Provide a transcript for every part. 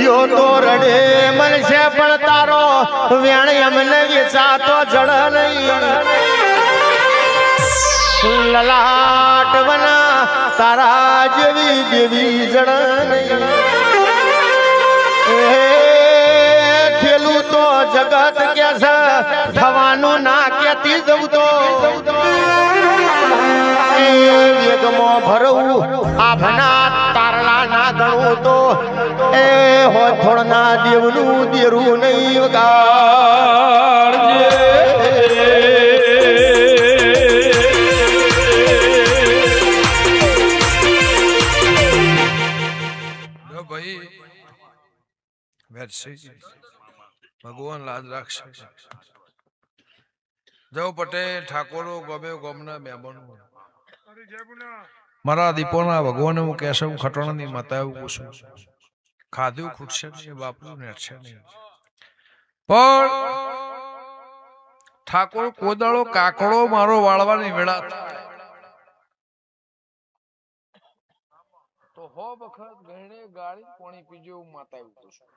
યો તો રડે મનશે પણ તારો વેણ અમને વેચાતો જળ નહીં લલાટ વના તારા જેવી દેવી જળ નહીં થેલું તો જગત કે છે થવાનું ના કેતી જવું તો વેગમો ભરવું આભના તારલા ના ગણવું તો એ હોય થોડના દેવનું દેરું નહીં વગાડજે ભાઈ ભગવાન લાજ રાખશે જવ પટેલ ઠાકોરો ગમે ગમના મહેમાનો મારા દીપોના ભગવાન હું કહેશે હું ખટોણાની માતા એવું પૂછું ખાધું ખૂટશે નહીં બાપનું નેટશે નહીં પણ ઠાકોર કોદાળો કાકડો મારો વાળવાની વેળા તો હો વખત ગણે ગાળી પાણી પીજો હું માતા એવું પૂછું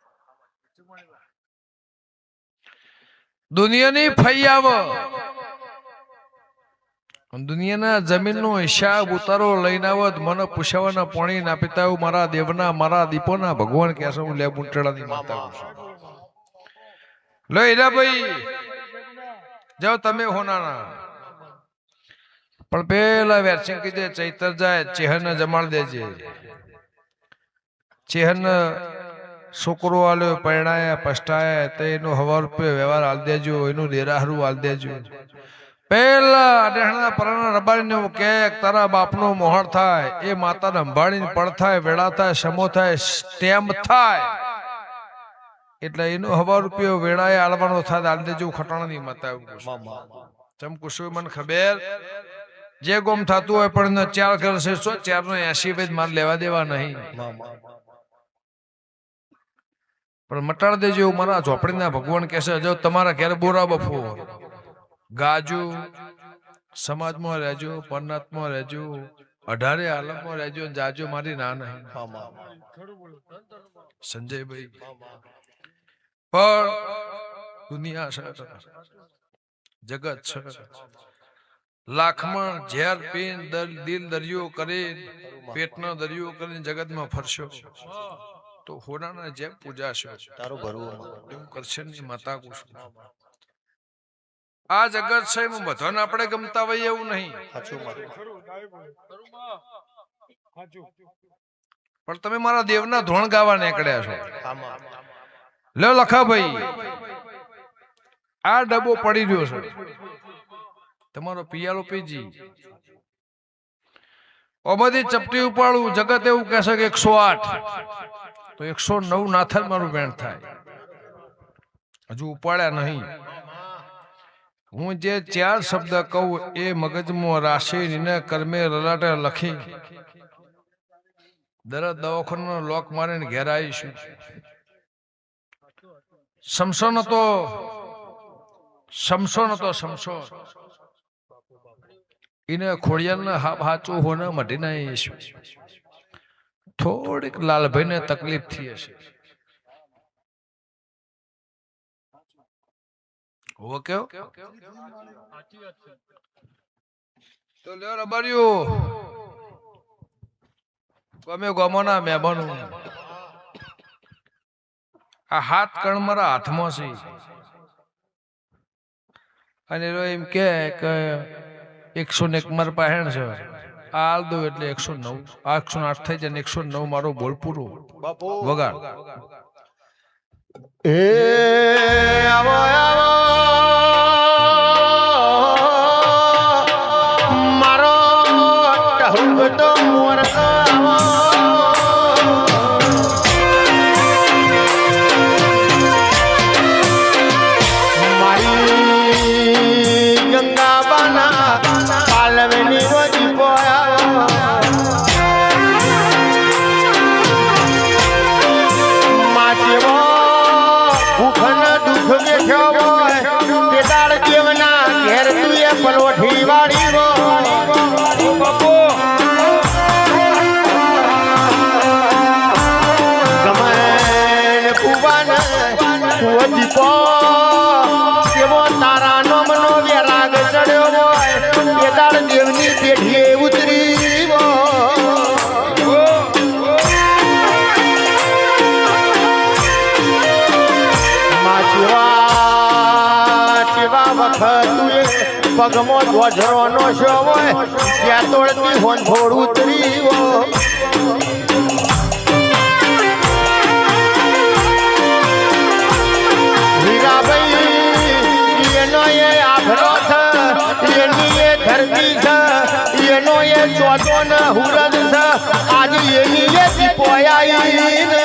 દુનિયાની ફૈયાવ દુનિયાના જમીનનો હિસાબ ઉતારો લઈને આવત મને પૂછાવાના પાણી ના પીતા મારા દેવના મારા દીપોના ભગવાન કહેશે હું લે મુંટડાની માતા લો એલા ભાઈ જાઓ તમે હોનાના પણ પેલા વેરસિંગ કીધે ચૈતર જાય ચેહન જમાડ દેજે ચેહન છોકરો આલ્યો પરણાયા પસ્તાયા તો એનો 1000 રૂપિયા વ્યવહાર આલ દેજો એનું ડેરાહરું આલ દેજો પેલા અડેહણા પરાના રબારીને કે તારા બાપનો મોહર થાય એ માતાને અંભાળીને પડ થાય વેળા થાય સમો થાય સ્ટેમ્પ થાય એટલે એનો 1000 રૂપિયો વેળાએ આલવાનો થાય આલ દેજો ખટાણાની માતા ચમ કુશું મને ખબર જે ગોમ થતું હોય પણ 4 ઘર છે 4 નો 80 વેદ માર લેવા દેવા નહીં પણ મટાડ દેજો એવું મારા ઝોપડીના ભગવાન કહેશે જો તમારા ઘેર બોરા બફો ગાજો સમાજમાં રહેજો પરનાથમાં રહેજો 18 આલમમાં રહેજો જાજો મારી ના નહીં સંજયભાઈ પણ દુનિયા છે જગત છે લાખમાં ઝેર પીન દિલ દરિયો કરી પેટનો દરિયો કરીને જગતમાં ફરશો તો હોનાના જેમ પૂજાશો તારો ભરવું એમ કરશે ની માતા કુશ આ જગત છે એમાં બધાને આપણે ગમતા હોય એવું નહીં પણ તમે મારા દેવના ધોણ ગાવા નીકળ્યા છો લ્યો લખાભાઈ આ ડબ્બો પડી રહ્યો છે તમારો પિયાલો પીજી ઓમાંથી ચપટી ઉપાડું જગત એવું કહેશે કે 108 તો 109 ના થાય મારું વેણ થાય હજુ ઉપાડ્યા નહીં હું જે 4 શબ્દ કહું એ મગજમાં રાશિને કર્મે રલાટે લખી દરદ દવાખાનો લોક મારીને ઘેર આવીશું સમસોન હતો એને ખોડિયાના હાચું હોને મઢી ના આવીશું થોડીક લાલભાઈને તકલીફ થઈ હશે ઓકે તો લ્યો રબારીઓ ગમે ગમોના મહેમાનો આ હાથ કણ મારા હાથમાં છે અને એમ કે 101 માર પહેણ છે આલ દો એટલે 109 108 થઈ જાય 109 મારો બોલ પૂરો વગાડ એ આવો આવો મારો ટહુક તો મોર આવો મારી ગંગાબાના પાલવેની રોજી પોયા માચેવો ભૂખન દુઃખ બેઠ્યો હોય પેદાળ દેવના ઘેર તુએ પલોઠી વાળી રો બપો વખત પગમાં ધ્વજરોનો શો હોય ત્યાં તોડતી હોન થોડું ઉતરી હીરાભાઈ એનો એ આભરો છે એની એ ધરતી છે એનો એ ચોથો ને હુરદ છે આજે એની એ દીપોયાઈ